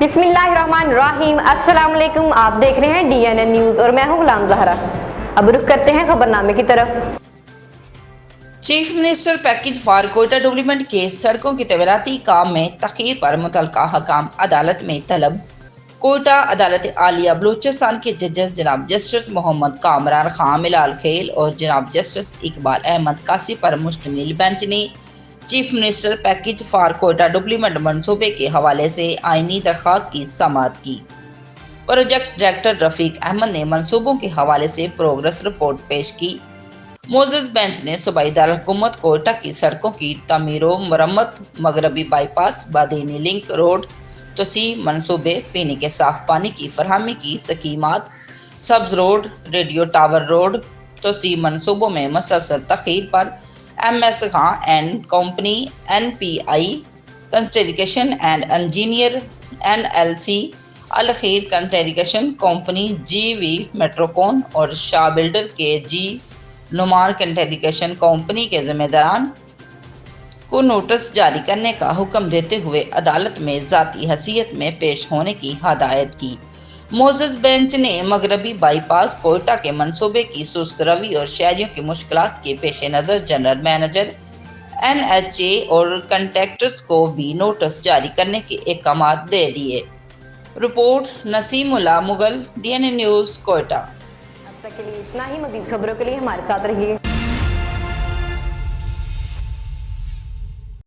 बिस्मिल्लाहिर्रहमानिर्रहीम। अस्सलाम वालेकुम। आप देख रहे हैं DNN न्यूज़ और मैं हूं गुलाम ज़हरा। अब रुख करते हैं खबरनामे की तरफ। Chief minister package for Quetta development के सड़कों के तमीराती काम में तखीर पर मुतल्लिका हकाम अदालत में तलब। कोयटा अदालत आलिया बलूचिस्तान के जजेस जनाब जस्टिस मोहम्मद कामरान खान मिलाल खेल और जनाब जस्टिस इकबाल अहमद कासी पर मुश्तमिल बेंच ने chief minister package for Quetta development मनसूबे के हवाले से आईनी दरख्वास्त की समाअत की। प्रोजेक्ट डायरेक्टर रफीक अहमद ने मनसूबों के हवाले से प्रोग्रेस रिपोर्ट पेश की। मोजेस बेंच ने सूबाई दारकूमत कोयटा की सड़कों की तमीर व मरम्मत, मगरबी बाईपास, बादीनी लिंक रोड, तोसी मनसूबे, पीने के साफ पानी की फरहमी की स्कीमात, Sabz road, radio tower road, तोसी मनसूबों में मसलसल तखीर पर MS Khan and company, NPI construction and engineer, NLC Alkhair construction company, GV Metrocon और शाह बिल्डर के G नुमान कंस्ट्रक्शन कंपनी के जिम्मेदारान को नोटिस जारी करने का हुक्म देते हुए अदालत में ज़ाती हैसियत में पेश होने की हदायत की। मोजेस बेंच ने मगरबी बाईपास कोयटा के मनसूबे की सुस्त रवि और शहरियों की मुश्किलात के पेश नज़र जनरल मैनेजर NHA और कंट्रैक्टर्स को भी नोटिस जारी करने के अहकाम दे दिए। Report Naseemullah Mughal, DNN news Quetta. अब तक के लिए इतना ही। मज़ीद खबरों के लिए हमारे साथ रहिए।